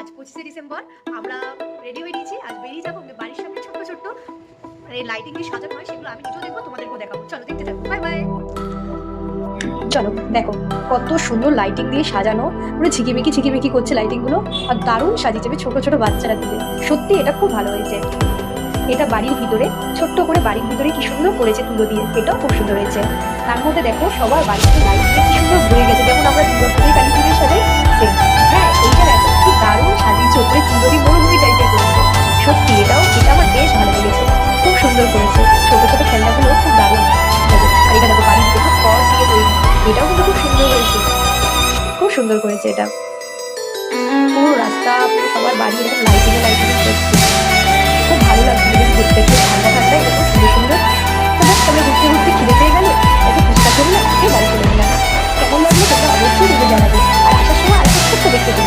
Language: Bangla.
আজ 25শে ডিসেম্বর আমরা রেডি হয়ে নিয়েছি, আজ বেরিয়ে যাবো। বাড়ির সামনে ছোট্ট ছোট্ট এই লাইটিং দিয়ে সাজানো হয়, সেগুলো আমি নিজেও দেখবো, তোমাদেরকেও দেখাবো। চলো দেখতে থাকো, বাই বাই। চলো দেখো কত সুন্দর লাইটিং দিয়ে সাজানো, পুরো ঝিকিমিকি ঝিকিমিকি করছে লাইটিং গুলো, আর দারুণ সাজিয়েছে ছোট ছোট বাচ্চারা দিয়ে। সত্যি এটা খুব ভালো হয়েছে। এটা বাড়ির ভিতরে, ছোট্ট করে বাড়ির ভিতরে কি সুন্দর করেছে তুলো দিয়ে, এটাও খুব সুন্দর হয়েছে। তার মধ্যে দেখো সবার বাড়িতে লাইট দিয়ে কি সুন্দর ঘুরে গেছে, যেমন আমরা দুর্গাপুজোয় কালী পুজোর সাজাই সেম। হ্যাঁ, এইটা দেখো কি দারুণ সাজিয়েছে, ওপরে চুন্দরি মরুভূমি টাইপের করেছে। সত্যি এটা আমার বেশ ভালো লেগেছে, খুব সুন্দর করেছে। ছোট ছোট খেলনাগুলো খুব দারুণ। আর এটা দেখো বাড়ির ভিতরে খড় দিয়ে তৈরি, এটাও কিন্তু খুব সুন্দর হয়েছে, খুব সুন্দর করেছে এটা। পুরো রাস্তা, পুরো সবার বাড়ি এরকম লাইটিং করছে, খুব ভালো লাগছে দেখতে। একটু ঠান্ডা ঠান্ডা এরকম সুন্দর সুন্দর। তো ব্যাস আমরা ঘুরতে ঘুরতে খিদে পেয়ে গেল, একটু ফুচকা চললাম, বাড়ি চলে গেলাম। কেমন লাগলো তোমরা অবশ্যই জানাবে। আর আসার সময় আরেকটা ছোট্ট দেখতে পেলাম।